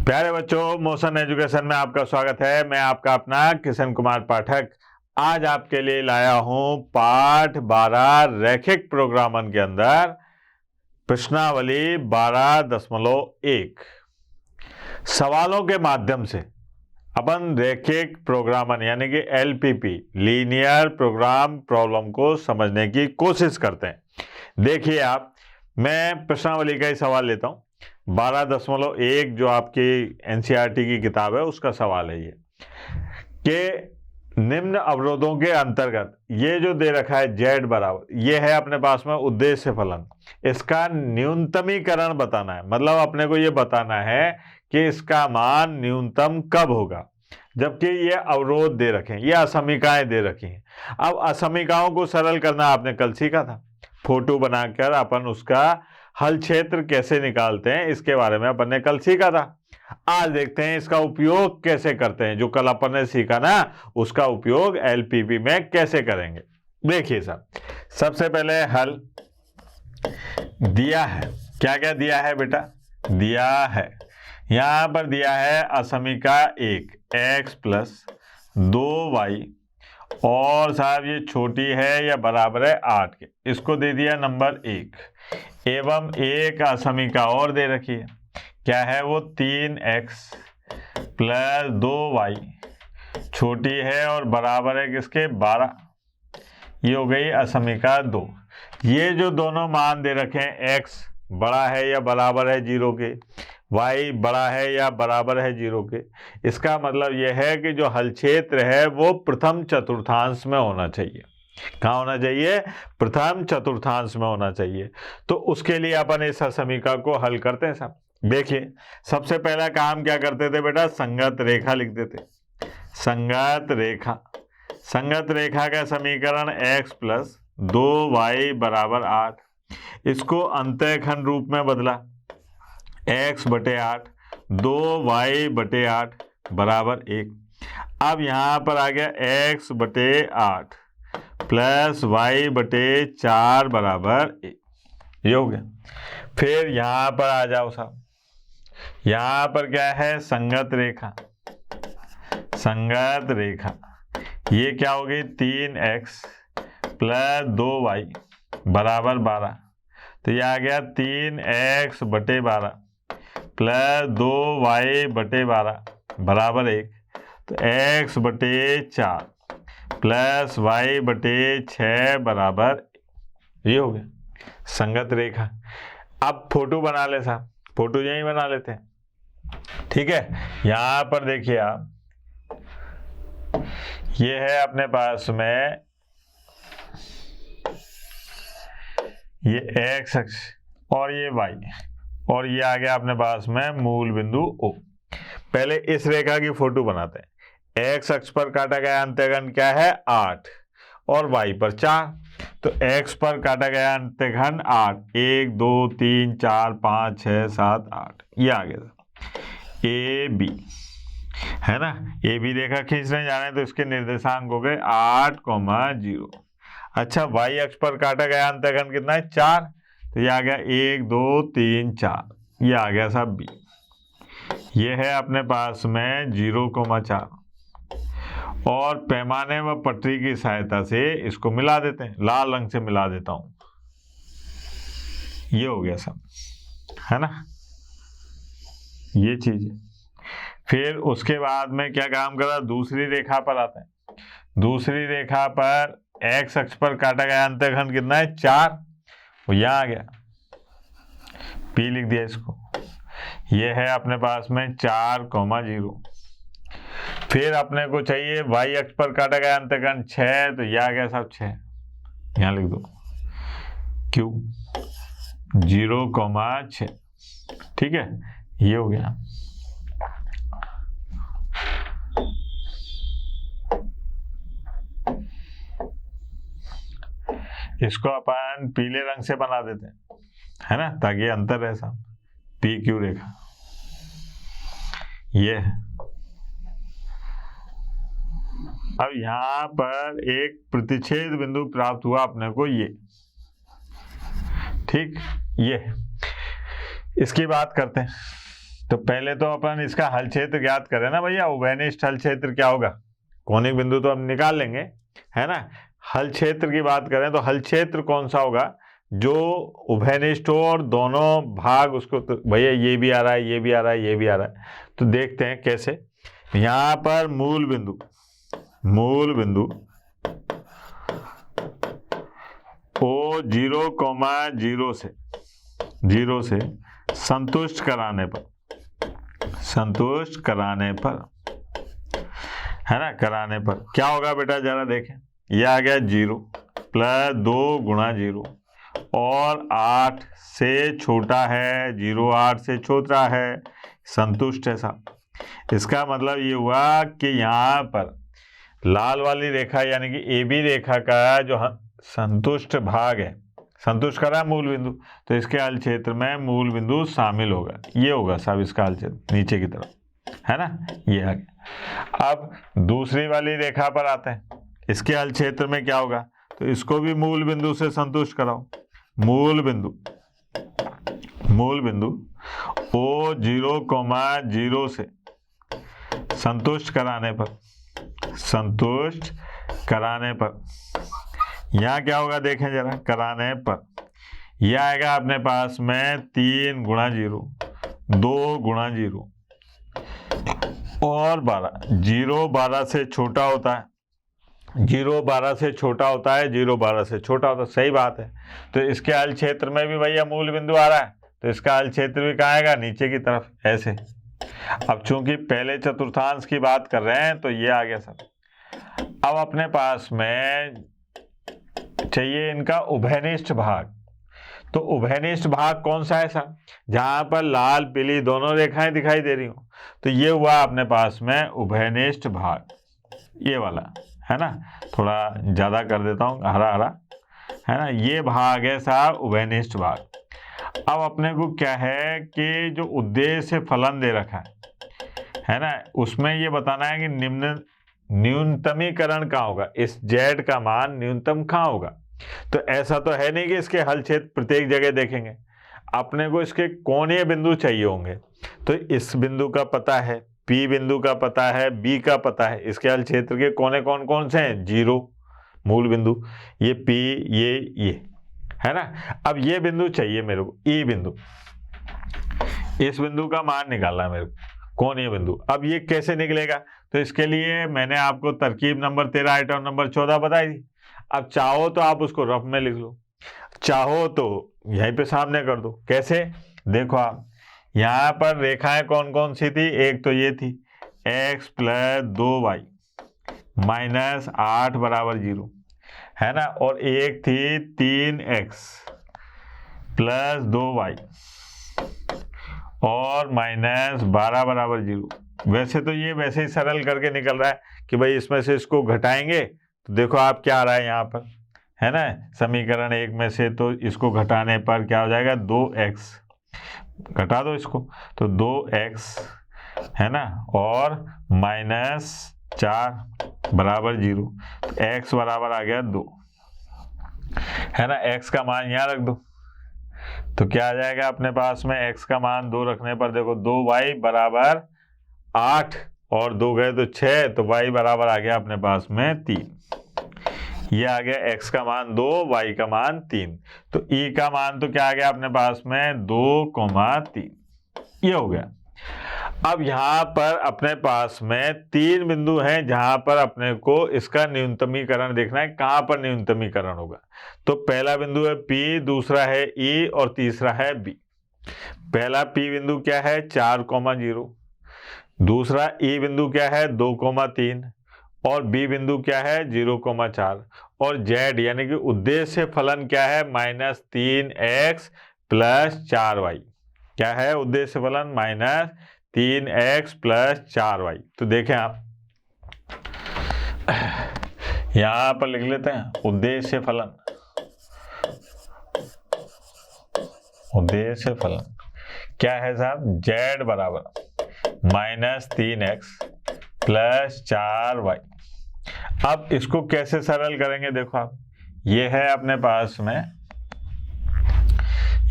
प्यारे बच्चों, motion education में आपका स्वागत है। मैं आपका अपना किशन कुमार पाठक आज आपके लिए लाया हूं पाठ 12 रैखिक प्रोग्रामन के अंदर प्रश्नावली 12.1 सवालों के माध्यम से अपन रैखिक प्रोग्रामन यानी कि LPP लीनियर प्रोग्राम प्रॉब्लम को समझने की कोशिश करते हैं। देखिए आप, मैं प्रश्नावली का ही सवाल लेता हूं। 12.1 जो आपकी NCERT की किताब है उसका सवाल है ये कि निम्न अवरोधों के अंतर्गत ये जो दे रखा है Z बराबर, ये है अपने पास में उद्देश्य फलन, इसका न्यूनतमीकरण बताना है। मतलब अपने को ये बताना है कि इसका मान न्यूनतम कब होगा, जबकि ये अवरोध दे रखे हैं, ये असमीकाएं दे रखी हैं। अब असमीकाओं को सरल करना आपने कल सीखा था, फोटो बनाकर अपन उसका हल क्षेत्र कैसे निकालते हैं इसके बारे में अपन ने कल सीखा था। आज देखते हैं इसका उपयोग कैसे करते हैं, जो कल अपन ने सीखा ना उसका उपयोग LPP में कैसे करेंगे। देखिए साहब, सबसे पहले हल दिया है, क्या क्या दिया है बेटा, दिया है यहां पर दिया है असमीका 1 x प्लस 2y और साहब ये छोटी है या बराबर है 8 के, इसको दे दिया नंबर 1 एवं एक असमीका और दे रखी है, क्या है वो 3x प्लस 2y छोटी है और बराबर है किसके 12। ये हो गई असमीका 2। ये जो दोनों मान दे रखे हैं, x बड़ा है या बराबर है 0 के, y बड़ा है या बराबर है 0 के, इसका मतलब यह है कि जो हल क्षेत्र है वो प्रथम चतुर्थांश में होना चाहिए। कहाँ होना चाहिए? प्रथम चतुर्थांश में होना चाहिए। तो उसके लिए अपन इस समीका को हल करते हैं साहब। देखिए, सबसे पहला काम क्या करते थे बेटा, संगत रेखा लिख देते। संगत रेखा, संगत रेखा का समीकरण x प्लस 2y बराबर 8, इसको अंतःखंड रूप में बदला, x बटे 8 2y बटे 8 बराबर 1। अब यहां पर आ गया x बटे 8 प्लस y बटे 4 बराबर 1, ये हो गया। फिर यहां पर आ जाओ साहब, यहां पर क्या है, संगत रेखा, संगत रेखा ये क्या हो गई 3x प्लस 2y बराबर 12, तो ये आ गया 3x बटे 12 प्लस 2y बटे 12 बराबर 1, तो x बटे 4 प्लस y बटे 6 बराबर, ये हो गया संगत रेखा। अब फोटो बना ले साहब, फोटो यही बना लेते हैं, ठीक है। यहां पर देखिए आप, ये है अपने पास में ये x अक्ष और ये y, और ये आ गया अपने पास में मूल बिंदु O। पहले इस रेखा की फोटो बनाते हैं। x अक्ष पर काटा गया अंतःखंड क्या है 8 और y पर 4, तो x पर काटा गया अंतःखंड 8, 1 2 3 4 5 6 7 8, ये आ गया AB है ना। AB रेखा खींचने जा रहे हैं तो इसके निर्देशांक हो गए 8,0। अच्छा, y अक्ष पर काटा गया अंतःखंड कितना है 4, तो ये आ गया 1 2 3 4, ये आ गया साहब B। ये है अपने पास में 0,4 और पैमाने व पटरी की सहायता से इसको मिला देते हैं, लाल रंग से मिला देता हूं, ये हो गया सब, है ना, ये चीज है। फिर उसके बाद में क्या काम करा, दूसरी रेखा पर आते हैं। दूसरी रेखा पर x अक्ष पर काटा गया अंतःखंड कितना है 4, वो यहां आ गया, P लिख दिया इसको, ये है अपने पास में 4,0। फिर अपने को चाहिए y अक्ष पर काटा गया अंतःखंड 6, तो यह आ गया साहब 6, यहां लिख दो Q 0,6, ठीक है, ये हो गया। इसको अपन पीले रंग से बना देते हैं, है ना, ताकि अंतर रहे साहब। PQ रेखा ये है। अब यहां पर एक प्रतिच्छेद बिंदु प्राप्त हुआ अपने को, ये ठीक, ये इसकी बात करते हैं। तो पहले तो अपन इसका हल क्षेत्र ज्ञात करें ना भैया। उभयनिष्ठ हल क्षेत्र क्या होगा, कोणिक बिंदु तो हम निकाल लेंगे, है ना। हल क्षेत्र की बात करें तो हल क्षेत्र कौन सा होगा, जो उभयनिष्ठ हो और दोनों भाग उसको, तो भैया ये भी आ रहा है, ये भी आ रहा है, ये भी आ रहा है। तो देखते हैं कैसे। यहां पर मूल बिंदु ओ 0,0 से संतुष्ट कराने पर, है ना, कराने पर क्या होगा बेटा, जरा देखें। यह आ गया 0 प्लस 2 गुणा 0 और 8 से छोटा है, 0 8 से छोटा है, संतुष्ट है साहब। इसका मतलब ये हुआ कि यहाँ पर लाल वाली रेखा यानी कि ए बी रेखा का जो संतुष्ट भाग है, संतुष्ट करा मूल बिंदु, तो इसके हल क्षेत्र में मूल बिंदु शामिल होगा। ये होगा साहब इसका हल क्षेत्र नीचे की तरफ, है ना, ये आ गया। अब दूसरी वाली रेखा पर आते हैं, इसके हल क्षेत्र में क्या होगा, तो इसको भी मूल बिंदु से संतुष्ट कराओ। मूल बिंदु ओ 0,0 से संतुष्ट कराने पर यहाँ क्या होगा देखें जरा, कराने पर यह आएगा अपने पास में 3 गुणा 0, 2 गुणा 0 और 12। 0 12 से छोटा होता है, 0 12 से छोटा होता है, 0 12 से छोटा होता है, सही बात है। तो इसके हल क्षेत्र में भी भैया मूल बिंदु आ रहा है, तो इसका हल क्षेत्र भी कहाँ आएगा, नीचे की तरफ, ऐसे। अब चूंकि पहले चतुर्थांश की बात कर रहे हैं तो ये आ गया सर। अब अपने पास में चाहिए इनका उभयनिष्ठ भाग। तो उभयनिष्ठ भाग कौन सा है सर, जहां पर लाल पीली दोनों रेखाएं दिखाई दे रही हो। तो ये हुआ अपने पास में उभयनिष्ठ भाग, ये वाला, है ना। थोड़ा ज्यादा कर देता हूं, हरा हरा, है ना। ये भाग है साहब उभयनिष्ठ भाग। अब अपने को क्या है कि जो उद्देश्य फलन दे रखा है ना, उसमें ये बताना है कि न्यूनतमीकरण कहाँ होगा, इस जेड का मान न्यूनतम कहाँ होगा। तो ऐसा तो है नहीं कि इसके हल क्षेत्र प्रत्येक जगह देखेंगे, अपने को इसके कोणीय बिंदु चाहिए होंगे। तो इस बिंदु का पता है, पी बिंदु का पता है, बी का पता है, इसके हल क्षेत्र के कोने कौन कौन से हैं, 0 मूल बिंदु, ये पी, ये, है ना। अब ये बिंदु चाहिए मेरे को, ई बिंदु, इस बिंदु का मान निकालना है मेरे को, कोणीय बिंदु। अब ये कैसे निकलेगा, तो इसके लिए मैंने आपको तरकीब नंबर 13 आइटम नंबर 14 बताई थी। अब चाहो तो आप उसको रफ में लिख लो, चाहो तो यहीं पे सामने कर दो। कैसे, देखो आप यहाँ पर रेखाएं कौन कौन सी थी, एक तो ये थी x प्लस 2y माइनस 8 बराबर 0, है ना, और एक थी 3x प्लस 2y और माइनस 12 बराबर 0। वैसे तो ये वैसे ही सरल करके निकल रहा है कि भाई इसमें से इसको घटाएंगे तो देखो आप क्या आ रहा है यहाँ पर, है ना, समीकरण 1 में से, तो इसको घटाने पर क्या हो जाएगा, 2x, घटा दो इसको, तो 2x, है ना, और माइनस 4 बराबर 0, तो x बराबर आ गया 2, है ना। x का मान यहाँ रख दो, तो क्या आ जाएगा अपने पास में, x का मान 2 रखने पर देखो 2y बराबर 8 और 2 गए तो 6, तो y बराबर आ गया अपने पास में 3। ये आ गया x का मान 2, y का मान 3। तो e का मान तो क्या आ गया अपने पास में 2,3, ये हो गया। अब यहाँ पर अपने पास में 3 बिंदु हैं जहां पर अपने को इसका न्यूनतमीकरण देखना है, कहां पर न्यूनतमीकरण होगा। तो पहला बिंदु है P, दूसरा है E और तीसरा है B। पहला P बिंदु क्या है, 4,0, दूसरा E बिंदु क्या है, 2,3 और B बिंदु क्या है, 0,4 और Z यानी कि उद्देश्य फलन क्या है, -3x प्लस 4y। क्या है उद्देश्य फलन, -3x प्लस 4y। तो देखें आप यहां पर लिख लेते हैं उद्देश्य फलन। उद्देश्य फलन क्या है साहब, z बराबर -3x प्लस 4y। अब इसको कैसे सरल करेंगे, देखो आप, ये है अपने पास में,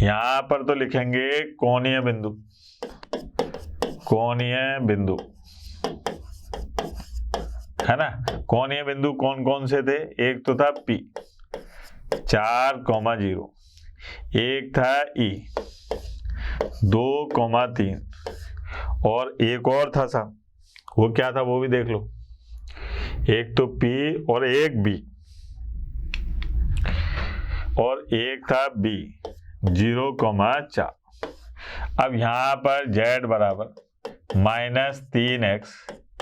यहां पर तो लिखेंगे कोणीय बिंदु, कोणीय बिंदु, है ना। कोणीय बिंदु कौन कौन से थे? एक तो था P 4,0, एक था E 2,3 और एक और था साहब, वो क्या था वो भी देख लो। एक तो P और एक B और एक था B 0,4। अब यहाँ पर Z बराबर -3x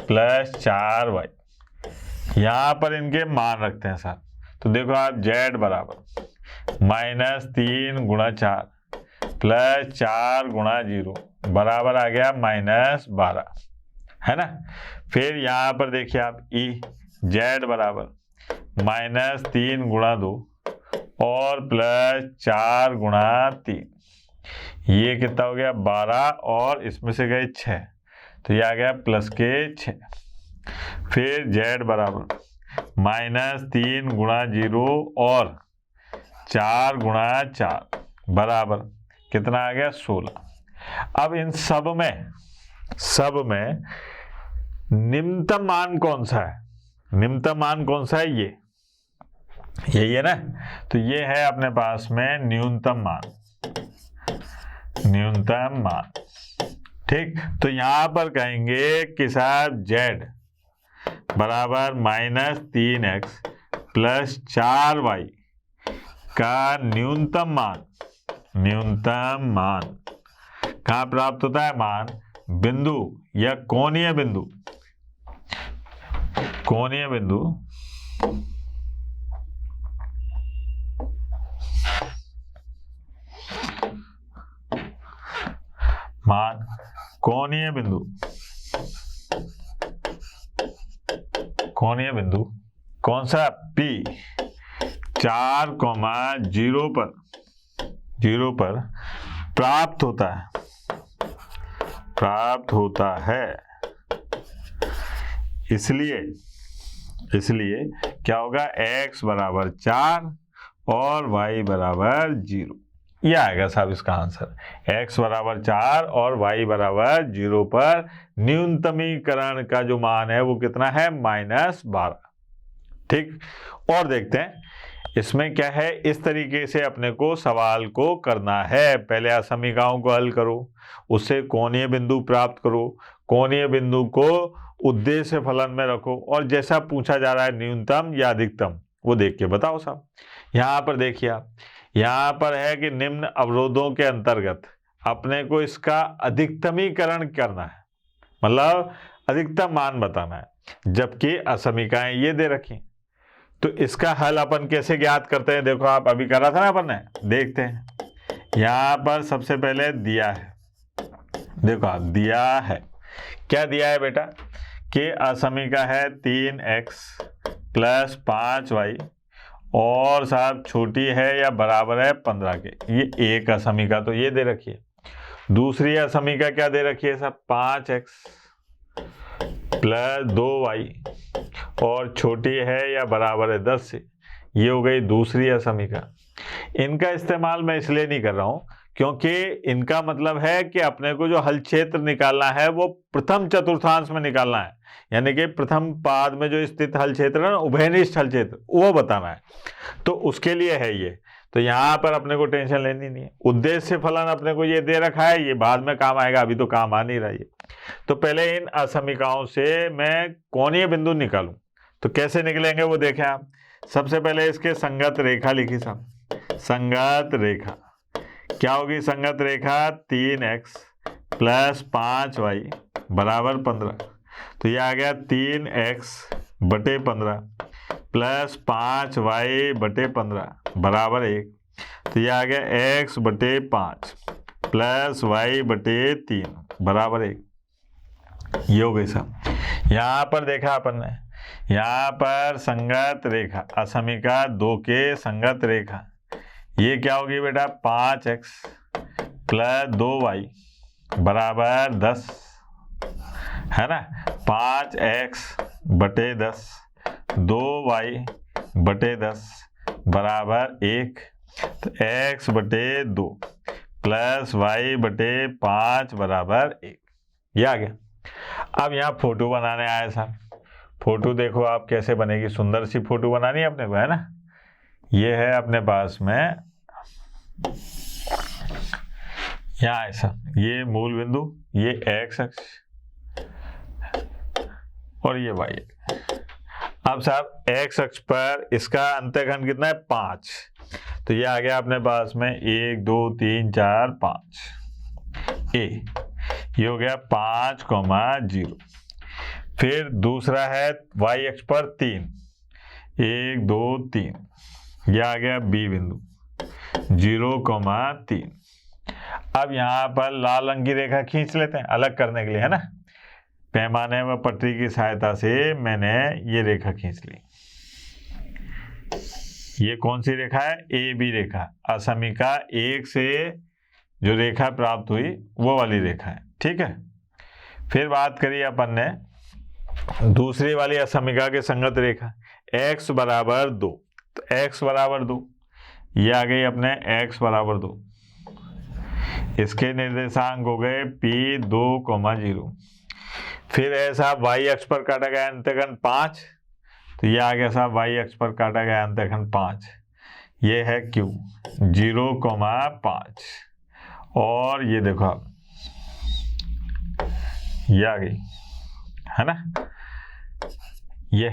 + 4y, यहाँ पर इनके मान रखते हैं साहब। तो देखो आप Z बराबर -3 × 4 + 4 × 0 बराबर आ गया -12, है ना। फिर यहाँ पर देखिए आप E Z बराबर -3 × 2 और +4 × 3, ये कितना हो गया 12 और इसमें से गए 6, तो ये आ गया +6। फिर Z बराबर -3 × 0 और 4 × 4 बराबर कितना आ गया 16। अब इन सब में निम्नतम मान कौन सा है? निम्नतम मान कौन सा है? यही है ना। तो ये है अपने पास में न्यूनतम मान, ठीक। तो यहां पर कहेंगे कि साहब Z बराबर -3x + 4y का न्यूनतम मान कहाँ प्राप्त होता है? मान बिंदु या कोणीय बिंदु मान कोणीय बिंदु कौन सा? P 4,0 पर प्राप्त होता है। इसलिए क्या होगा? x बराबर 4 और y बराबर 0, यह आएगा साहब इसका आंसर। x बराबर 4 और y बराबर 0 पर न्यूनतमीकरण का जो मान है वो कितना है? -12, ठीक। और देखते हैं इसमें क्या है। इस तरीके से अपने को सवाल को करना है। पहले असमीकाओं को हल करो, उससे कोणीय बिंदु प्राप्त करो, कोणीय बिंदु को उद्देश्य फलन में रखो और जैसा पूछा जा रहा है न्यूनतम या अधिकतम वो देख के बताओ साहब। यहाँ पर देखिए आप, यहाँ पर है कि निम्न अवरोधों के अंतर्गत अपने को इसका अधिकतमीकरण करना है, मतलब अधिकतम मान बताना है, जबकि असमीकाएं ये दे रखी। तो इसका हल अपन कैसे ज्ञात करते हैं? देखो आप, अभी करा था ना अपन ने, देखते हैं। यहाँ पर सबसे पहले दिया है, देखो आप, दिया है क्या दिया है बेटा? कि असमीका है 3x + 5y और साहब छोटी है या बराबर है 15 के, ये एक असमीका तो ये दे रखी है। दूसरी असमीका क्या दे रखी है साहब? 5x + 2y और छोटी है या बराबर है 10 से, ये हो गई दूसरी असमीका। इनका इस्तेमाल मैं इसलिए नहीं कर रहा हूं क्योंकि इनका मतलब है कि अपने को जो हल क्षेत्र निकालना है वो प्रथम चतुर्थांश में निकालना है, यानी कि प्रथम पाद में जो स्थित हल क्षेत्र है ना, उभयनिष्ठ हल क्षेत्र, वो बताना है। तो उसके लिए है ये। तो यहाँ पर अपने को टेंशन लेनी नहीं है। उद्देश्य फलन अपने को ये दे रखा है, ये बाद में काम आएगा, अभी तो काम आ नहीं रहा है। तो पहले इन असमीकाओं से मैं कोणीय बिंदु निकालूं, तो कैसे निकलेंगे वो देखें आप। सबसे पहले इसके संगत रेखा लिखी साहब। संगत रेखा क्या होगी? संगत रेखा 3x + 5y बराबर 15, तो ये आ गया 3x बटे 15 + 5y बटे 15 बराबर 1, तो ये आ गया x बटे 5 + y बटे 3 बराबर 1, ये हो गई साहब। यहाँ पर देखा अपन ने, यहाँ पर संगत रेखा असमीका 2 के संगत रेखा, ये क्या होगी बेटा? 5x + 2y बराबर 10, है ना। 5x बटे 10 2y बटे 10 बराबर 1, तो x बटे 2 + y बटे 5 बराबर 1, ये आ गया। अब यहाँ फोटो बनाने आए साहब, फोटो देखो आप कैसे बनेगी, सुंदर सी फोटो बनानी है अपने को, है ना। ये है अपने पास में यहाँ ऐसा, ये मूल बिंदु, ये एक्स अक्ष और ये वाई। अब साहब एक्स अक्ष पर इसका अंतःखंड कितना है 5, तो ये आ गया अपने पास में 1 2 3 4 5 ए, ये हो गया 5,0। फिर दूसरा है वाई अक्ष पर 3, 1 2 3, ये आ गया बी बिंदु 0,3। अब यहाँ पर लाल रंग की रेखा खींच लेते हैं अलग करने के लिए, है ना। पैमाने व पटरी की सहायता से मैंने ये रेखा खींच ली। ये कौन सी रेखा है, ए बी रेखा, असमिका 1 से जो रेखा प्राप्त हुई वो वाली रेखा है, ठीक है। फिर बात करिए अपन ने दूसरी वाली असमिका के संगत रेखा, x बराबर 2, तो x बराबर 2, ये आ गई अपने x बराबर 2। इसके निर्देशांक हो गए P 2,0। फिर ऐसा y अक्ष पर काटा गया अंतःखंड 5, तो ये आ गया साहब y अक्ष पर काटा गया अंतःखंड 5, ये है Q 0,5। और ये देखो आप, ये आ गई, है ना ये।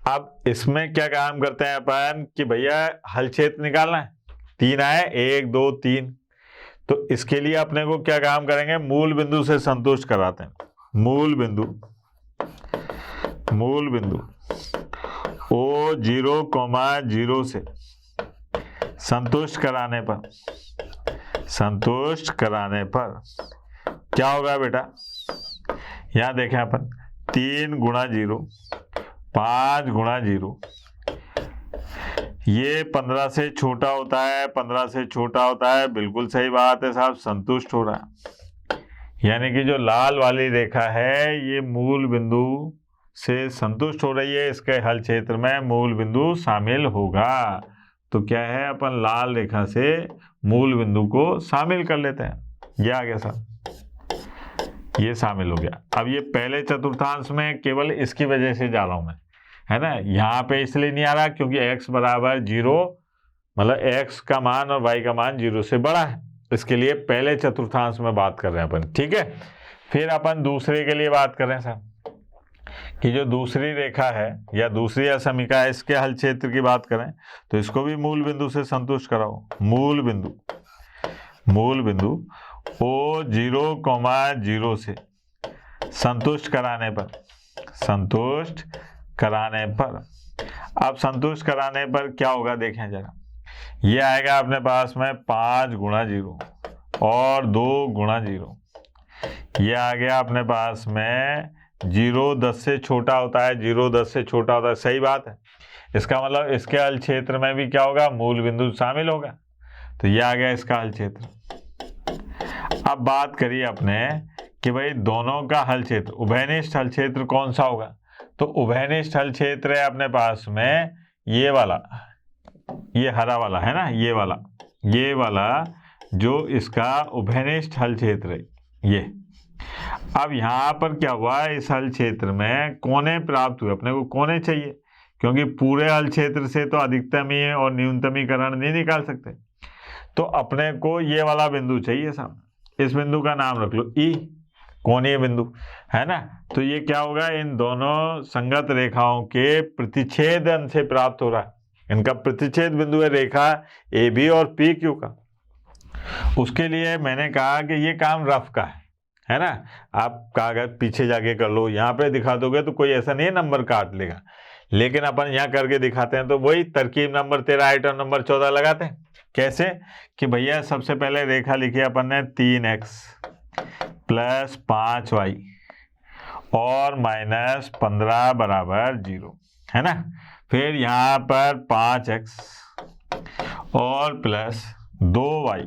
अब इसमें क्या काम करते हैं अपन कि भैया हल क्षेत्र निकालना है, 3 आए 1 2 3, तो इसके लिए अपने को क्या काम करेंगे, मूल बिंदु से संतुष्ट कराते हैं। मूल बिंदु ओ 0,0 से संतुष्ट कराने पर क्या होगा बेटा, यहां देखें अपन 3 गुणा 0 5 गुणा 0, ये 15 से छोटा होता है, 15 से छोटा होता है, बिल्कुल सही बात है साहब, संतुष्ट हो रहा है। यानी कि जो लाल वाली रेखा है ये मूल बिंदु से संतुष्ट हो रही है, इसके हल क्षेत्र में मूल बिंदु शामिल होगा। तो क्या है, अपन लाल रेखा से मूल बिंदु को शामिल कर लेते हैं। ये आ गया साहब, ये शामिल हो गया। अब ये पहले चतुर्थांश में केवल इसकी वजह से जा रहा हूं मैं, है ना। यहाँ पे इसलिए नहीं आ रहा क्योंकि x बराबर 0, मतलब x का मान और y का मान 0 से बड़ा है, इसके लिए पहले चतुर्थांश में बात कर रहे हैं अपन, ठीक है। फिर अपन दूसरे के लिए बात कर रहे हैं साहब कि जो दूसरी रेखा है या दूसरी असमिका है, इसके हल क्षेत्र की बात करें तो इसको भी मूल बिंदु से संतुष्ट कराओ। मूल बिंदु ओ 0,0 से संतुष्ट कराने पर अब संतुष्ट कराने पर क्या होगा देखें जरा, ये आएगा अपने पास में 5 गुणा 0 और 2 गुणा 0, ये आ गया अपने पास में 0 10 से छोटा होता है, 0 10 से छोटा होता है, सही बात है। इसका मतलब इसके हल क्षेत्र में भी क्या होगा, मूल बिंदु शामिल होगा, तो ये आ गया इसका हल क्षेत्र। अब बात करिए अपने कि भाई दोनों का हल क्षेत्र, उभयनिष्ठ हल क्षेत्र कौन सा होगा, तो उभयनिष्ठ हल क्षेत्र है अपने पास में ये वाला, ये हरा वाला है ना, ये वाला जो इसका उभयनिष्ठ हल क्षेत्र है ये। अब यहाँ पर क्या हुआ, इस हल क्षेत्र में कोने प्राप्त हुए, अपने को कोने चाहिए क्योंकि पूरे हल क्षेत्र से तो अधिकतमी और न्यूनतमीकरण नहीं निकाल सकते, तो अपने को ये वाला बिंदु चाहिए साहब। इस बिंदु का नाम रख लो ई, कोणीय बिंदु, है ना। तो ये क्या होगा, इन दोनों संगत रेखाओं के प्रतिच्छेदन से प्राप्त हो रहा है। इनका प्रतिच्छेद बिंदु है रेखा ए बी और पी क्यू का। उसके लिए मैंने कहा कि ये काम रफ का है ना। आप कागज पीछे जाके कर लो, यहाँ पे दिखा दोगे तो कोई ऐसा नहीं है नंबर काट लेगा, लेकिन अपन यहाँ करके दिखाते हैं। तो वही तरकीब नंबर 13 आइटम नंबर 14 लगाते हैं। कैसे कि भैया सबसे पहले रेखा लिखी अपन ने 3x प्लस 5y और माइनस 15 बराबर 0, है ना। फिर यहाँ पर 5x और प्लस 2y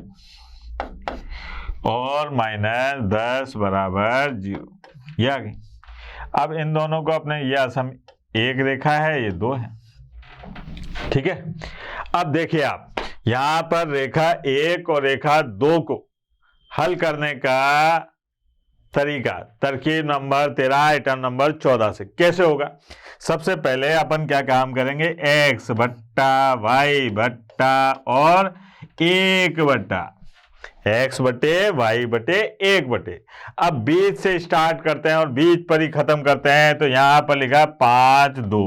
और माइनस 10 बराबर 0, ये आ गई। अब इन दोनों को अपने ये असम एक रेखा है, ये 2 है, ठीक है। अब देखिए आप यहाँ पर रेखा 1 और रेखा 2 को हल करने का तरीका, तरकीब नंबर 13 आइटम नंबर 14 से कैसे होगा। सबसे पहले अपन क्या काम करेंगे, x बट्टा वाई बट्टा और 1 बट्टा x बटे वाई बटे 1 बटे, अब बीच से स्टार्ट करते हैं और बीच पर ही खत्म करते हैं। तो यहां पर लिखा 5 2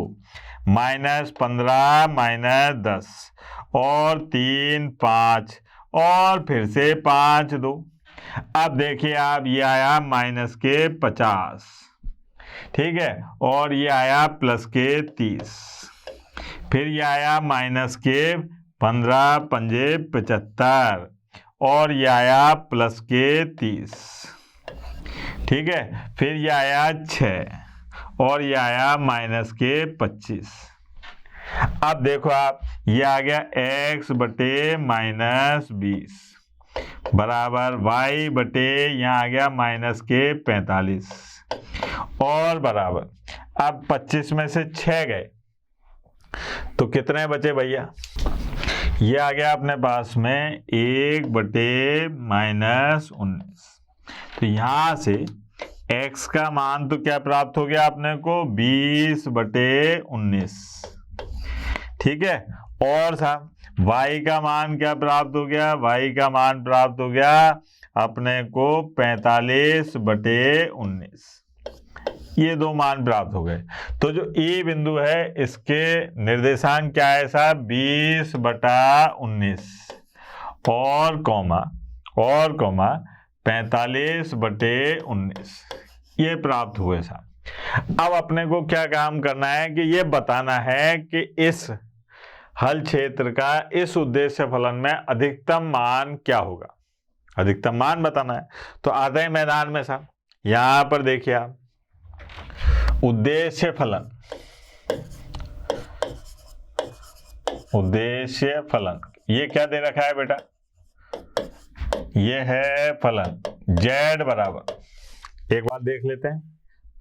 -15 -10 और 3 5 और फिर से 5 2। अब देखिए आप, ये आया माइनस के 50, ठीक है, और ये आया प्लस के 30, फिर ये आया माइनस के 15 पंजे 75 और ये आया प्लस के 30, ठीक है, फिर ये आया 6 और ये आया माइनस के 25। अब देखो आप, ये आ गया x बटे -20 बराबर y बटे, यहाँ आ गया माइनस के 45 और बराबर, अब 25 में से 6 गए तो कितने बचे भैया, ये आ गया अपने पास में 1 बटे -19। तो यहां से x का मान तो क्या प्राप्त हो गया अपने को, 20 बटे 19, ठीक है, और साहब y का मान क्या प्राप्त हो गया, y का मान प्राप्त हो गया अपने को 45 बटे 19। ये दो मान प्राप्त हो गए। तो जो E बिंदु है इसके निर्देशांक क्या है साहब, 20 बटा 19 और कॉमा 45 बटे 19, ये प्राप्त हुए साहब। अब अपने को क्या काम करना है कि ये बताना है कि इस हल क्षेत्र का इस उद्देश्य फलन में अधिकतम मान क्या होगा, अधिकतम मान बताना है। तो आते हैं मैदान में साहब, यहां पर देखिए आप, उद्देश्य फलन, उद्देश्य फलन ये क्या दे रखा है बेटा, ये है फलन z बराबर, एक बार देख लेते हैं,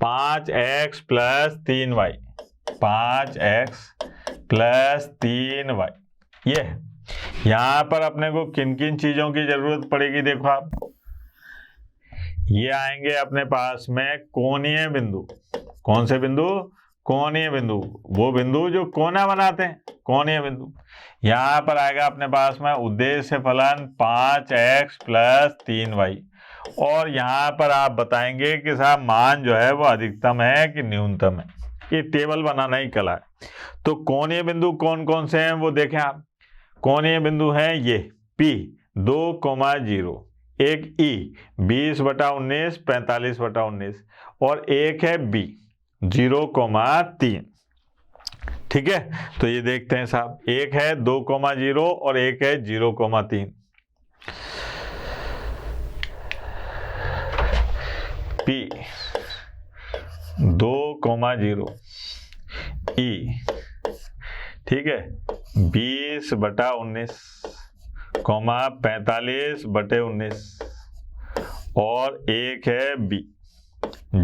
5x plus 3y, 5x plus 3y, ये है। यहां पर अपने को किन किन चीजों की जरूरत पड़ेगी, देखो आप, ये आएंगे अपने पास में कोणीय बिंदु। कौन से बिंदु, कोणीय बिंदु, वो बिंदु जो कोना बनाते हैं, कोणीय बिंदु। यहां पर आएगा अपने पास में उद्देश्य फलन 5x प्लस 3y, और यहां पर आप बताएंगे कि साहब मान जो है वो अधिकतम है कि न्यूनतम है। ये टेबल बनाना ही कला है। तो कोणीय बिंदु कौन कौन से हैं वो देखें आप, कोणीय बिंदु हैं ये P 2,0, एक E 20 बटा 19 45 बटा 19 और एक है B 0,3, ठीक है। तो ये देखते हैं साहब, एक है 2,0 और एक है 0,3। P 2,0 E, ठीक है, 20 बटा 19 45 बटे 19 और एक है B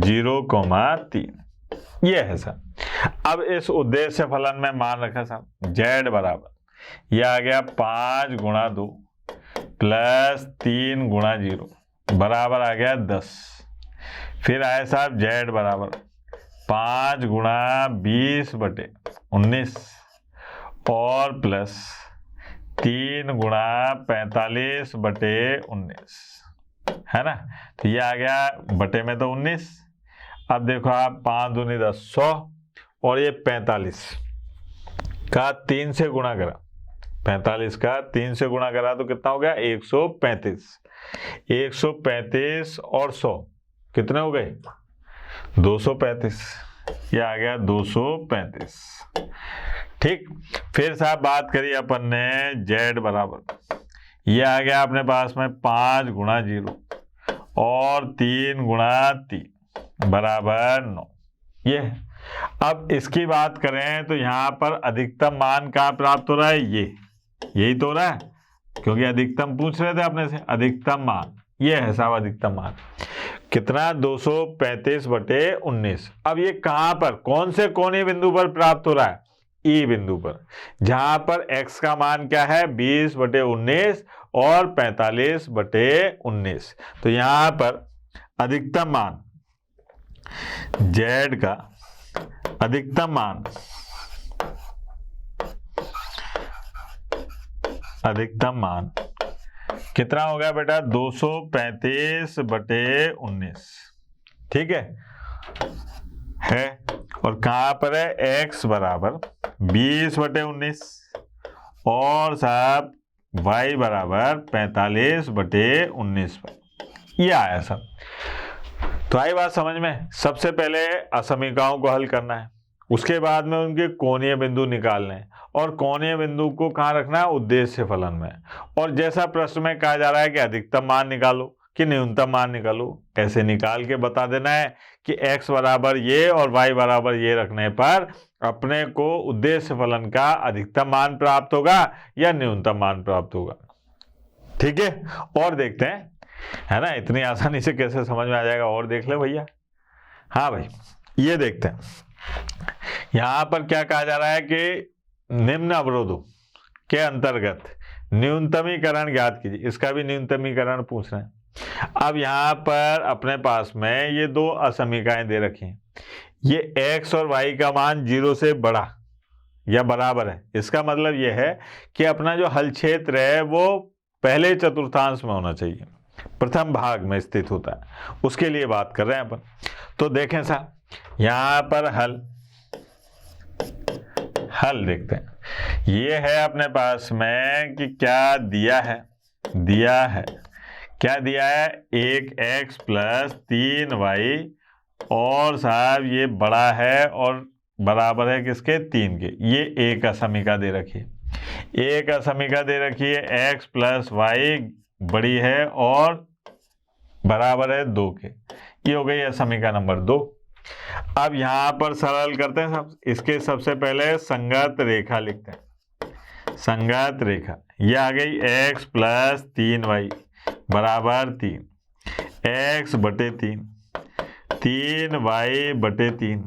0,3, ये है सर। अब इस उद्देश्य फलन में मान रखा साहब z बराबर, यह आ गया 5 गुणा 2 प्लस 3 गुणा 0 बराबर आ गया 10। फिर आए साहब z बराबर 5 गुणा 20 बटे 19 और प्लस 3 गुणा 45 बटे 19, है ना। तो ये आ गया बटे में तो 19। अब देखो आप, 5 दूनी 10 100 और ये 45 का 3 से गुणा करा, 45 का 3 से गुणा करा तो कितना हो गया 135। 135 और 100 कितने हो गए 235, ये आ गया 235, ठीक। फिर साहब बात करिए अपन ने z बराबर, ये आ गया अपने पास में 5 गुणा 0 और 3 गुणा 3 बराबर 9, ये है। अब इसकी बात करें तो यहाँ पर अधिकतम मान कहाँ प्राप्त हो रहा है, ये यही तो हो रहा है, क्योंकि अधिकतम पूछ रहे थे अपने से। अधिकतम मान ये है साहब, अधिकतम मान कितना 235 बटे 19। अब ये कहाँ पर, कौन से कोणीय बिंदु पर प्राप्त हो रहा है, E बिंदु पर, जहां पर x का मान क्या है 20 बटे 19 और 45 बटे 19। तो यहां पर अधिकतम मान, z का अधिकतम मान, अधिकतम मान कितना हो गया बेटा 235/19, ठीक है। और कहां पर है x बराबर 20/19 और साहब y बराबर 45/19 पर, ये आया सब। तो आई बात समझ में। सबसे पहले असमीकाओं को हल करना है, उसके बाद में उनके कोणीय बिंदु निकालने हैं, और कोणीय बिंदु को कहाँ रखना है, उद्देश्य फलन में। और जैसा प्रश्न में कहा जा रहा है कि अधिकतम मान निकालो कि न्यूनतम मान निकालो, ऐसे निकाल के बता देना है कि x बराबर ये और y बराबर ये रखने पर अपने को उद्देश्य फलन का अधिकतम मान प्राप्त होगा या न्यूनतम मान प्राप्त होगा। ठीक है, और देखते हैं, है ना, इतनी आसानी से कैसे समझ में आ जाएगा। और देख ले भैया। हाँ भाई, ये देखते हैं यहां पर क्या कहा जा रहा है कि निम्न अवरोधों के अंतर्गत न्यूनतमीकरण ज्ञात कीजिए। इसका भी न्यूनतमीकरण पूछ रहे हैं। अब यहां पर अपने पास में ये दो असमीकाएं दे रखी हैं, ये x और y का मान 0 से बड़ा या बराबर है। इसका मतलब यह है कि अपना जो हल क्षेत्र है वो पहले चतुर्थांश में होना चाहिए, प्रथम भाग में स्थित होता है, उसके लिए बात कर रहे हैं अपन। तो देखें साहब, यहां पर हल देखते हैं। ये है अपने पास में कि क्या दिया है, क्या दिया है, 1x + 3y और साहब ये बड़ा है और बराबर है किसके, 3 के। ये एक असमीका दे रखी है, एक असमीका दे रखी है, x + y बड़ी है और बराबर है 2 के। ये हो गई असमीका नंबर 2। अब यहां पर सरल करते हैं सब। इसके सबसे पहले संगत रेखा लिखते हैं, संगत रेखा। ये आ गई x + 3y बराबर 3, x/3, 3y/3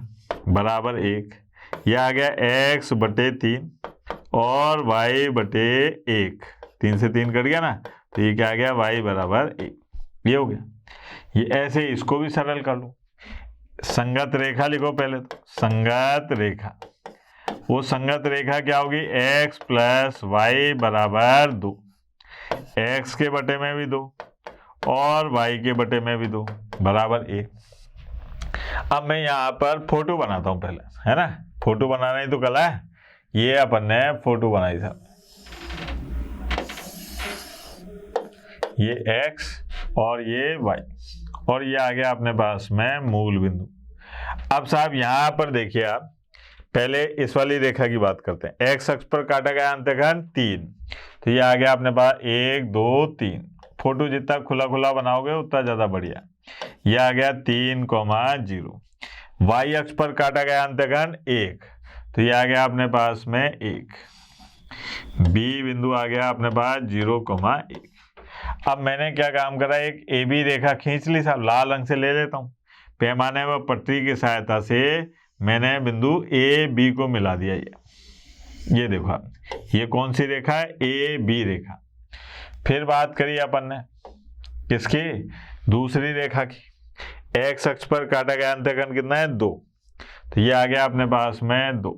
बराबर 1। यह आ गया x/3 और y/1, 3 से 3 कट गया ना, तो ये क्या आ गया, y बराबर 1। ये हो गया। ये ऐसे इसको भी सरल कर लो। संगत रेखा लिखो पहले, तो संगत रेखा, वो संगत रेखा क्या होगी, x + y बराबर 2, x के बटे में भी 2 और y के बटे में भी 2 बराबर 1। अब मैं यहाँ पर फोटो बनाता हूँ पहले, है ना, फोटो बनाना ही तो कला है। ये अपन ने फोटो बनाई साहब, ये x और ये y, और ये आ गया अपने पास में मूल बिंदु। अब साहब यहाँ पर देखिए, आप पहले इस वाली रेखा की बात करते हैं। x अक्ष पर काटा गया अंतखंड 3, तो ये आ गया अपने पास 1 2 3। फोटो जितना खुला खुला बनाओगे उतना ज्यादा बढ़िया। ये आ गया 3,0। y अक्ष पर काटा गया अंतखंड 1, तो ये आ गया अपने पास में 1। b बिंदु आ गया अपने पास 0,1। अब मैंने क्या काम करा, एक ए बी रेखा खींच ली साहब, लाल रंग से ले लेता हूँ। पैमाने व पट्टी की सहायता से मैंने बिंदु ए बी को मिला दिया। ये देखो आप, ये कौन सी रेखा है, ए बी रेखा। फिर बात करी अपन ने किसकी, दूसरी रेखा की। एक्स अक्ष पर काटा गया अंतःखंड कितना है, 2, तो ये आ गया अपने पास में 2,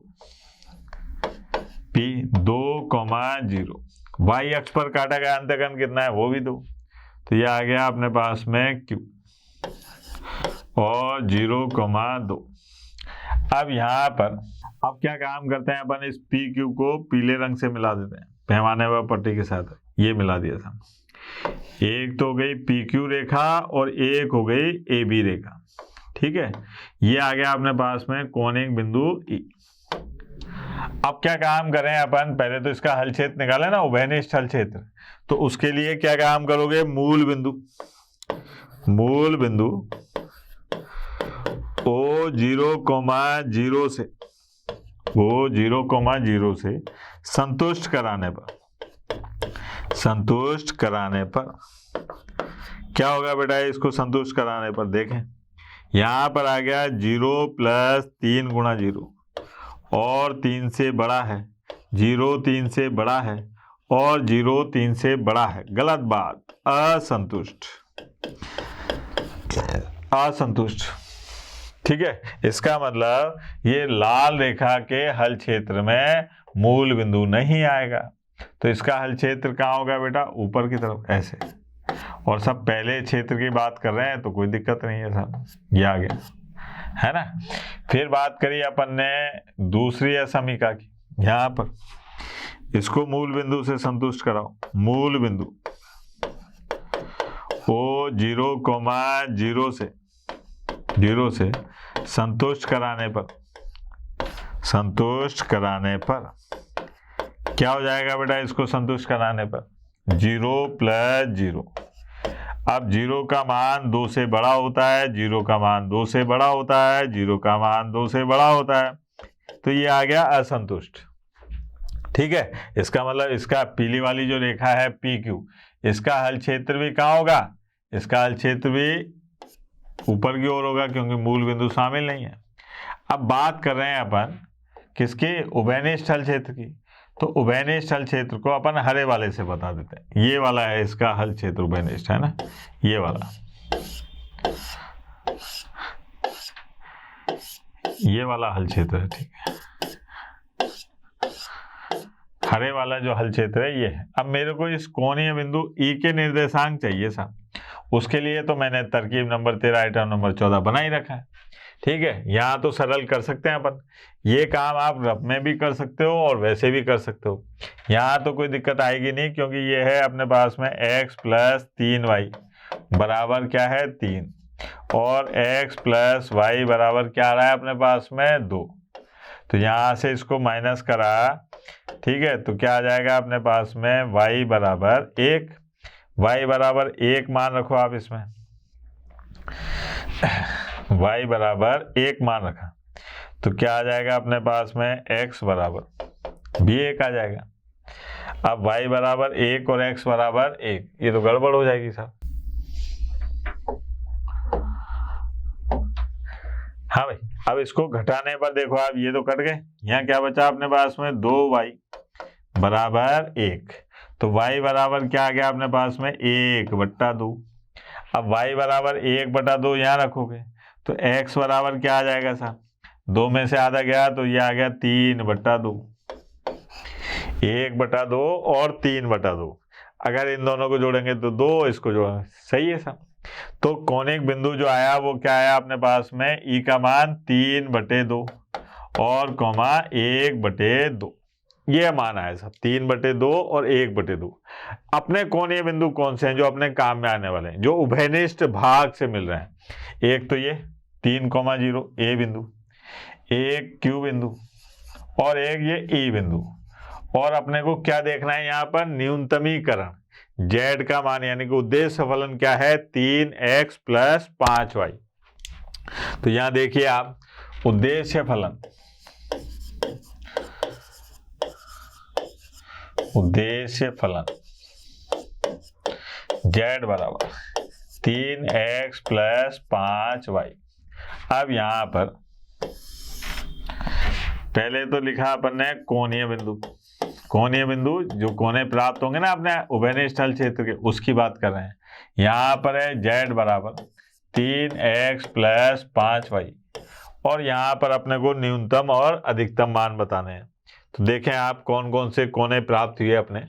पी 2,0। वाई अक्ष पर काटा गया अंतःखंड कितना है, वो भी 2, तो ये आ गया अपने पास में Q और 0,2। अब यहाँ पर अब क्या काम करते हैं अपन, इस पी क्यू को पीले रंग से मिला देते हैं, पैमाने व पट्टी के साथ। ये मिला दिया था। एक तो हो गई पी क्यू रेखा और एक हो गई ए बी रेखा, ठीक है। ये आ गया अपने पास में कोणिक बिंदु ई। अब क्या काम करें अपन, पहले तो इसका हल क्षेत्र निकाले ना, उभयनिष्ठ हल क्षेत्र। तो उसके लिए क्या काम करोगे, मूल बिंदु ओ 0,0 से संतुष्ट कराने पर क्या होगा बेटा, इसको संतुष्ट कराने पर देखें, यहां पर आ गया 0 + 3 × 0 और 3 से बड़ा है, 0 3 से बड़ा है और 0 3 से बड़ा है। गलत बात, असंतुष्ट। असंतुष्ट। ठीक है, इसका मतलब ये लाल रेखा के हल क्षेत्र में मूल बिंदु नहीं आएगा, तो इसका हल क्षेत्र कहाँ होगा बेटा, ऊपर की तरफ ऐसे। और सब पहले क्षेत्र की बात कर रहे हैं तो कोई दिक्कत नहीं है साहब, ये आ गया है ना। फिर बात करी अपन ने दूसरी असमीका की, यहाँ पर इसको मूल बिंदु से संतुष्ट कराओ। मूल बिंदु ओ 0,0 से संतुष्ट कराने पर क्या हो जाएगा बेटा, इसको संतुष्ट कराने पर 0 + 0। अब 0 का मान 2 से बड़ा होता है, 0 का मान 2 से बड़ा होता है, 0 का मान 2 से बड़ा होता है, तो ये आ गया असंतुष्ट। ठीक है, इसका मतलब इसका पीली वाली जो रेखा है PQ, इसका हल क्षेत्र भी कहाँ होगा, इसका हल क्षेत्र भी ऊपर की ओर होगा, क्योंकि मूल बिंदु शामिल नहीं है। अब बात कर रहे हैं अपन किसके, उभयनिष्ठ हल क्षेत्र की। तो उभयनिष्ठ हल क्षेत्र को अपन हरे वाले से बता देते हैं। ये वाला है इसका हल क्षेत्र, उभयनिष्ठ है ना, ये वाला, ये वाला हल क्षेत्र है। ठीक है, हरे वाला जो हल क्षेत्र है ये है। अब मेरे को इस कोणीय बिंदु E के निर्देशांक चाहिए साहब, उसके लिए तो मैंने तरकीब नंबर 13 आइटम नंबर 14 बना ही रखा है। ठीक है, यहाँ तो सरल कर सकते हैं अपन, ये काम आप रफ में भी कर सकते हो और वैसे भी कर सकते हो, यहाँ तो कोई दिक्कत आएगी नहीं, क्योंकि ये है अपने पास में x + 3y बराबर क्या है 3, और x + y बराबर क्या आ रहा है अपने पास में 2। तो यहाँ से इसको माइनस करा, ठीक है, तो क्या आ जाएगा अपने पास में y बराबर 1, y बराबर 1 मान रखो आप इसमें, y बराबर 1 मान रखा, तो क्या आ जाएगा अपने पास में x बराबर भी 1 आ जाएगा। अब y बराबर 1 और x बराबर 1, ये तो गड़बड़ हो जाएगी साहब। हाँ भाई, अब इसको घटाने पर देखो आप, ये तो कट गए, यहाँ क्या बचा अपने पास में 2y बराबर 1, तो y बराबर क्या आ गया अपने पास में 1/2। अब y बराबर 1/2 यहाँ रखोगे तो x बराबर क्या आ जाएगा साहब, 2 में से आधा गया तो ये आ गया 3/2। 1/2 और 3/2, अगर इन दोनों को जोड़ेंगे तो 2, इसको जोड़ेंगे, सही है साहब। तो कोणिक बिंदु जो आया वो क्या आया अपने पास में, E का मान 3/2 और कॉमा 1/2, ये मान आया साहब, 3/2 और 1/2। अपने कोणीय बिंदु कौन से हैं जो अपने काम में आने वाले हैं, जो उभयनिष्ठ भाग से मिल रहे हैं। एक तो ये 3,0 A बिंदु, एक Q बिंदु, और एक ये E बिंदु। और अपने को क्या देखना है यहाँ पर, न्यूनतमीकरण z का मान, यानी कि उद्देश्य फलन क्या है 3x + 5y। तो यहां देखिए आप, उद्देश्य फलन z बराबर 3x + 5y। अब यहां पर पहले तो लिखा अपन ने कोणीय बिंदु, जो कोने प्राप्त होंगे ना अपने उभयनिष्ठ हल क्षेत्र के, उसकी बात कर रहे हैं। यहाँ पर है z बराबर 3x + 5y, और यहाँ पर अपने को न्यूनतम और अधिकतम मान बताने हैं। तो देखें आप कौन कौन से कोने प्राप्त हुए अपने।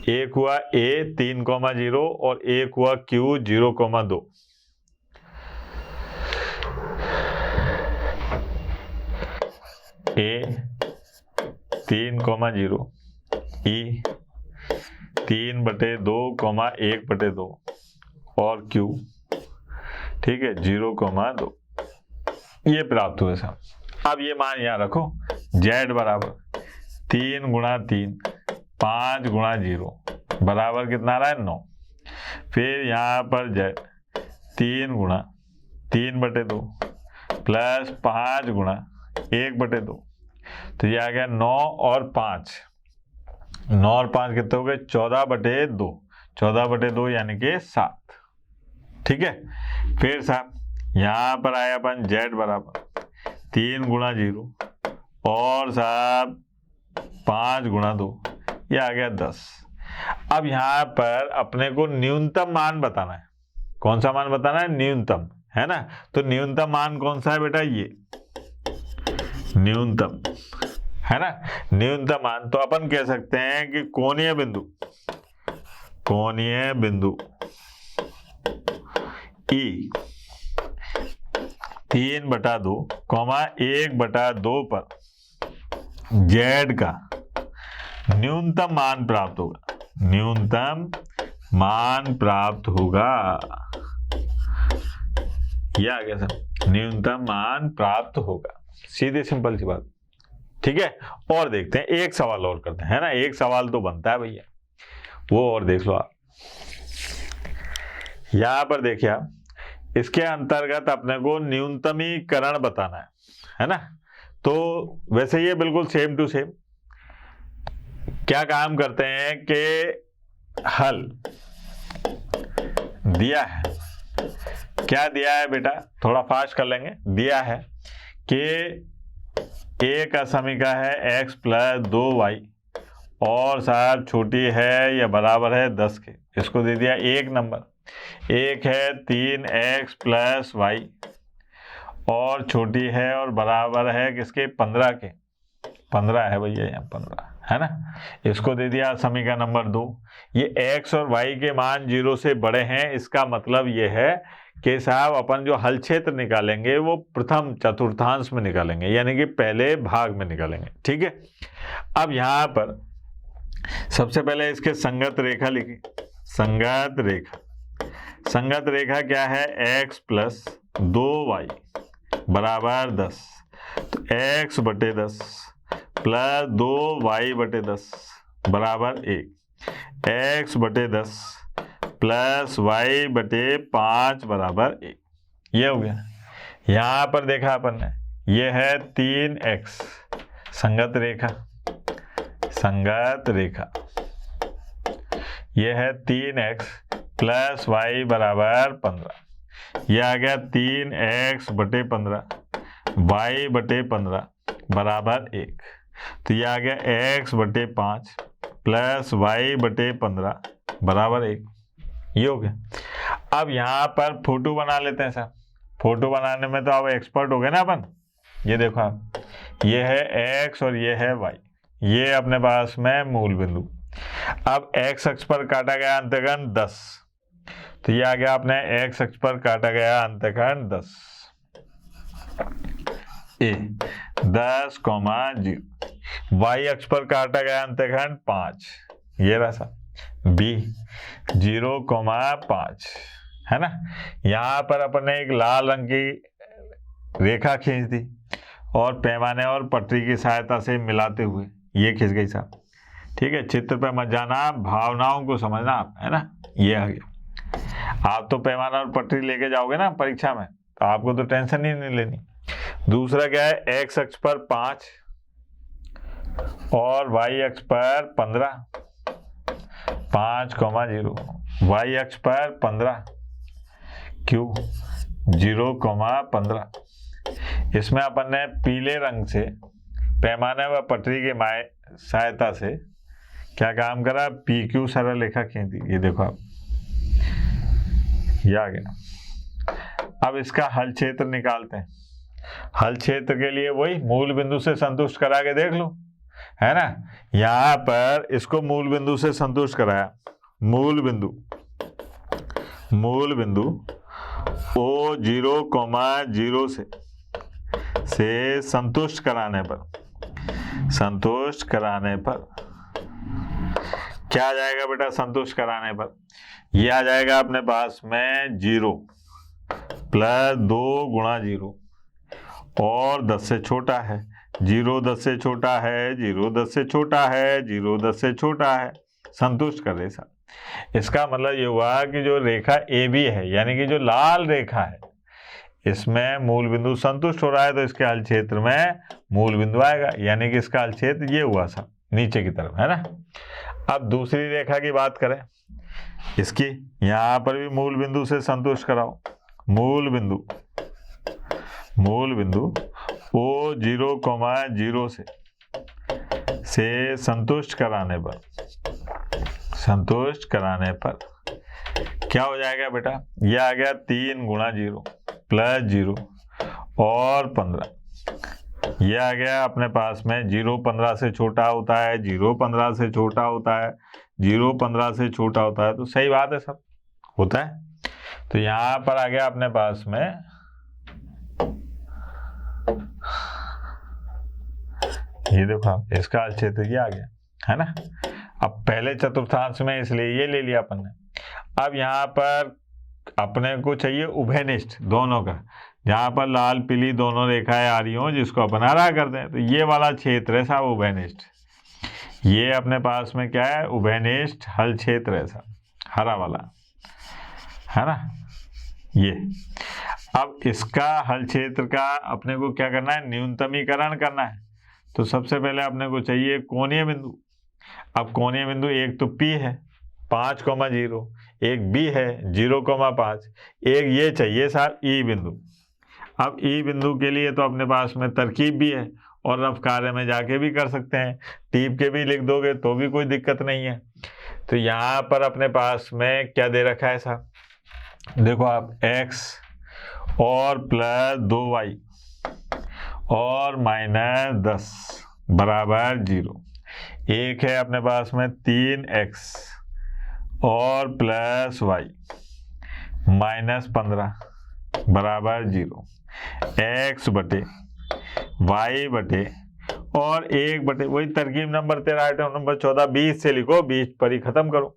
एक हुआ A 3,0 और एक हुआ Q 0,2। A 3,0, E 3/2, 1/2 और Q, ठीक है, 0,2, ये प्राप्त हुए साहब। अब ये मान यहाँ रखो, z बराबर 3 × 3 5 × 0 बराबर कितना आ रहा है 9। फिर यहाँ पर z 3 × 3/2 प्लस 5 × 1/2, तो ये आ गया 9 और 5, 9 और 5 कितने हो गए 14/2, 14/2 यानी कि 7। ठीक है, फिर साहब यहाँ पर आया अपन z बराबर 3 × 0 और साहब 5 × 2, ये आ गया 10। अब यहाँ पर अपने को न्यूनतम मान बताना है, कौन सा मान बताना है? न्यूनतम, है ना। तो न्यूनतम मान कौन सा है बेटा? ये न्यूनतम, है ना। न्यूनतम मान तो अपन कह सकते हैं कि कोणीय बिंदु ई 3/2 कॉमा 1/2 पर जेड का न्यूनतम मान प्राप्त होगा, न्यूनतम मान प्राप्त होगा। यह आ गया सर, न्यूनतम मान प्राप्त होगा, सीधी सिंपल सी बात। ठीक है, और देखते हैं, एक सवाल और करते हैं, है ना। एक सवाल तो बनता है भैया, वो और देख लो आप। यहां पर देखिए आप, इसके अंतर्गत अपने को न्यूनतमीकरण बताना है ना। तो वैसे ये बिल्कुल सेम टू सेम क्या काम करते हैं कि हल दिया है, क्या दिया है बेटा, थोड़ा फास्ट कर लेंगे। दिया है कि ए का समीकरण है x + 2y और साहब छोटी है या बराबर है 10 के। इसको दे दिया एक नंबर, एक है 3x + y और छोटी है और बराबर है किसके? 15 के। 15 है भैया, यहाँ 15 है ना। इसको दे दिया समीकरण नंबर 2। ये x और y के मान 0 से बड़े हैं, इसका मतलब ये है कि साहब अपन जो हल क्षेत्र निकालेंगे वो प्रथम चतुर्थांश में निकालेंगे, यानी कि पहले भाग में निकालेंगे। ठीक है, अब यहाँ पर सबसे पहले इसके संगत रेखा लिखी। संगत रेखा क्या है? x + 2y बराबर 10, तो x/10 + 2y/10 बराबर 1, x/10 + y/5 बराबर 1। ये हो गया। यहाँ पर देखा अपन ने, ये है 3x, संगत रेखा, ये है 3x + y बराबर 15। यह आ गया 3x/15 y/15 बराबर 1। तो यह आ गया x/5 + y/15 बराबर 1। ये हो गया। अब यहाँ पर फोटो बना लेते हैं सर। फोटो बनाने में तो आप एक्सपर्ट हो गए ना अपन। ये देखो आप, ये है x और ये है y, ये अपने पास में मूल बिंदु। अब x अक्ष पर काटा गया अंतःखंड 10, तो ये आ गया अपने x अक्ष पर काटा गया अंतःखंड 10 a 10,0, y अक्ष पर काटा गया अंतःखंड 5, ये रहा सा b 0,5, है ना। यहाँ पर अपन ने एक लाल रंग की रेखा खींच दी और पैमाने और पटरी की सहायता से मिलाते हुए ये खींच गई साहब। ठीक है, चित्र पे मत जाना, भावनाओं को समझना आप, है ना। ये आ गया। आप तो पैमाना और पटरी लेके जाओगे ना परीक्षा में, तो आपको तो टेंशन ही नहीं लेनी। दूसरा क्या है? x अक्ष पर 5 और y अक्ष पर 15, 5,0, y अक्ष पर 15 क्यों 0,15। इसमें अपन ने पीले रंग से पैमाने व पटरी के सहायता से क्या काम करा? PQ सरल रेखा खींच दी। ये देखो आप, ये आ गया। अब इसका हल क्षेत्र निकालते हैं। हल क्षेत्र के लिए वही मूल बिंदु से संतुष्ट करा के देख लो, है ना। यहाँ पर इसको मूल बिंदु से संतुष्ट कराया, मूल बिंदु O 0,0 से संतुष्ट कराने पर क्या आ जाएगा बेटा? संतुष्ट कराने पर ये आ जाएगा अपने पास में 0 + 2 × 0 और 10 से छोटा है, 0 10 से छोटा है, 0 10 से छोटा है, 0 10 से छोटा है, संतुष्ट कर दे साहब। इसका मतलब ये हुआ कि जो रेखा AB है, यानी कि जो लाल रेखा है, इसमें मूल बिंदु संतुष्ट हो रहा है, तो इसके हल क्षेत्र में मूल बिंदु आएगा, यानी कि इसका हल क्षेत्र ये हुआ साहब, नीचे की तरफ, है ना। अब दूसरी रेखा की बात करें, इसकी यहाँ पर भी मूल बिंदु से संतुष्ट कराओ। मूल बिंदु O 0,0 से संतुष्ट कराने पर क्या हो जाएगा बेटा, ये आ गया 3 गुणा 0 प्लस 0 और 15। ये आ गया अपने पास में 0 15 से छोटा होता है, 0 15 से छोटा होता है, 0 15 से छोटा होता है, तो सही बात है, सब होता है। तो यहां पर आ गया अपने पास में ये देखो आप, इसका हल क्षेत्र ये आ गया है ना। अब पहले चतुर्थांश में इसलिए ये ले लिया अपन ने। अब यहाँ पर अपने को चाहिए उभयनिष्ठ दोनों का, जहाँ पर लाल पीली दोनों रेखाएं आ रही हो जिसको अपन हरा कर दें, तो ये वाला क्षेत्र है साहब उभयनिष्ठ। ये अपने पास में क्या है, उभयनिष्ठ हल क्षेत्र है साहब, हरा वाला है ना ये। अब इसका हल क्षेत्र का अपने को क्या करना है, न्यूनतमीकरण करना है। तो सबसे पहले अपने को चाहिए कोणीय बिंदु। अब कोणीय बिंदु एक तो P है 5,0, एक B है 0,5, एक ये चाहिए साहब E बिंदु। अब E बिंदु के लिए तो अपने पास में तरकीब भी है और रफ कार्य में जाके भी कर सकते हैं, टीप के भी लिख दोगे तो भी कोई दिक्कत नहीं है। तो यहाँ पर अपने पास में क्या दे रखा है साहब, देखो आप x और प्लस 2y और -10 बराबर 0। एक है अपने पास में 3x और प्लस y -15 बराबर 0। x बटे y बटे और 1 बटे वही तरकीब नंबर 13 आइटम नंबर 14 20 से लिखो, 20 पर ही खत्म करो।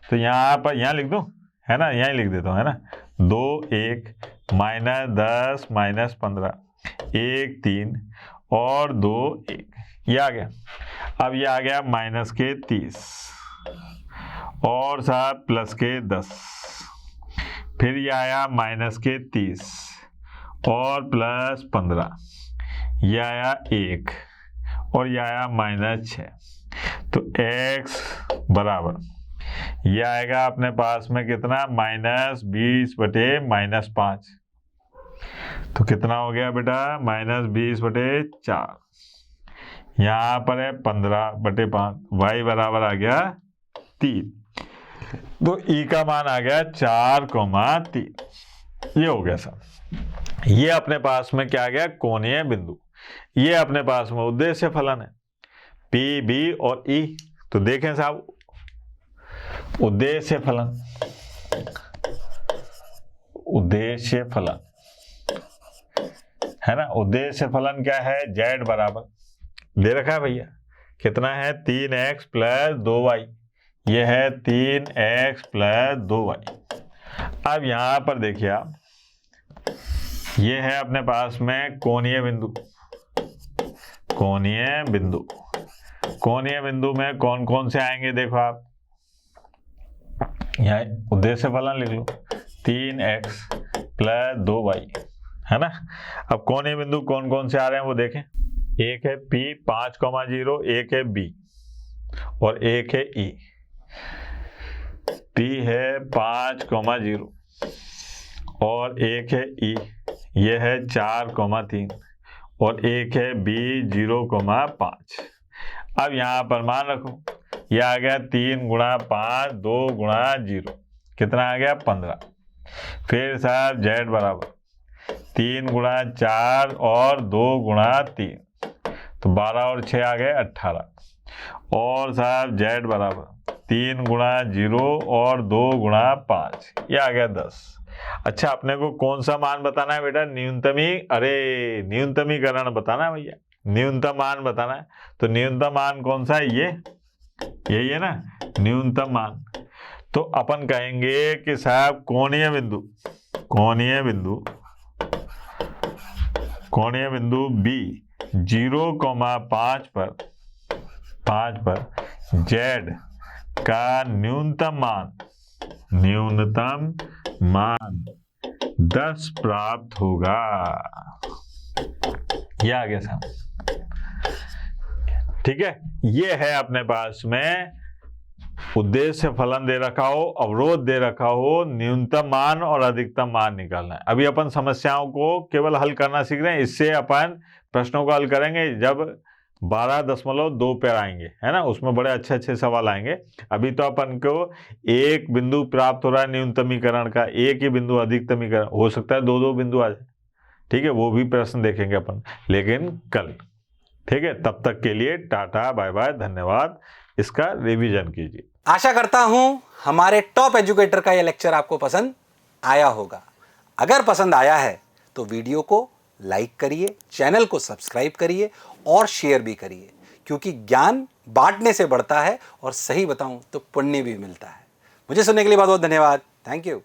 तो यहाँ पर यहाँ लिख दो है ना, यहाँ लिख देता हूँ है ना, 2 1 -10 -15 1 3 और 2 1, ये आ गया। अब ये आ गया -30 और साहब +10, फिर ये आया -30 और +15, ये आया 1 और ये आया -6। तो x बराबर ये आएगा अपने पास में कितना, -20 बटे -5। तो कितना हो गया बेटा, -20 बटे 4। यहाँ पर है 15 बटे 5, y बराबर आ गया 3। तो ई का मान आ गया 4,3। ये हो गया सर। ये अपने पास में क्या आ गया, कोणीय बिंदु। ये अपने पास में उद्देश्य फलन है P, B और E। तो देखें साहब, उद्देश्य फलन, उद्देश्य फलन है ना, उद्देश्य फलन क्या है, z बराबर दे रखा है भैया, कितना है 3x प्लस 2y, ये है 3x प्लस 2y। अब यहां पर देखिए आप, ये है अपने पास में कोणीय बिंदु। कोणीय बिंदु, कोणीय बिंदु में कौन कौन से आएंगे, देखो आप यहाँ उद्देश्य फलन लिख लो, 3x प्लस 2y है ना। अब कोणीय बिंदु कौन कौन से आ रहे हैं वो देखें, एक है P 5,0, एक है B और एक है E। P है 5,0 और एक है E, ये है 4,3 और एक है B 0,5। अब यहाँ पर मान रखो, ये आ गया 3 गुणा 5 2 गुणा 0, कितना आ गया 15। फिर साहब z बराबर 3 गुणा 4 और 2 गुणा 3, तो 12 और 6 आ गए 18। और साहब z बराबर 3 गुणा 0 और 2 गुणा 5, ये आ गया 10। अच्छा, अपने को कौन सा मान बताना है बेटा, न्यूनतमीकरण बताना है भैया, न्यूनतम मान बताना है। तो न्यूनतम मान कौन सा है, यही है ना न्यूनतम मान। तो अपन कहेंगे कि साहब कोणीय बिंदु, कोणीय बिंदु, कोणीय बिंदु B 0,5 पर z का न्यूनतम मान 10 प्राप्त होगा। ये आ गया साहब, ठीक है। ये है अपने पास में उद्देश्य फलन दे रखा हो, अवरोध दे रखा हो, न्यूनतम मान और अधिकतम मान निकालना है। अभी अपन समस्याओं को केवल हल करना सीख रहे हैं, इससे अपन प्रश्नों को हल करेंगे जब 12.2 पर आएंगे, है ना, उसमें बड़े अच्छे अच्छे सवाल आएंगे। अभी तो अपन को एक बिंदु प्राप्त हो रहा है न्यूनतमीकरण का, एक ही बिंदु अधिकतमीकरण, हो सकता है दो दो बिंदु आ जाए, ठीक है, वो भी प्रश्न देखेंगे अपन, लेकिन कल। ठीक है, तब तक के लिए टाटा बाय बाय, धन्यवाद। इसका रिवीजन कीजिए। आशा करता हूं हमारे टॉप एजुकेटर का यह लेक्चर आपको पसंद आया होगा। अगर पसंद आया है तो वीडियो को लाइक करिए, चैनल को सब्सक्राइब करिए और शेयर भी करिए, क्योंकि ज्ञान बांटने से बढ़ता है और सही बताऊं तो पुण्य भी मिलता है। मुझे सुनने के लिए बहुत बहुत धन्यवाद। Thank you.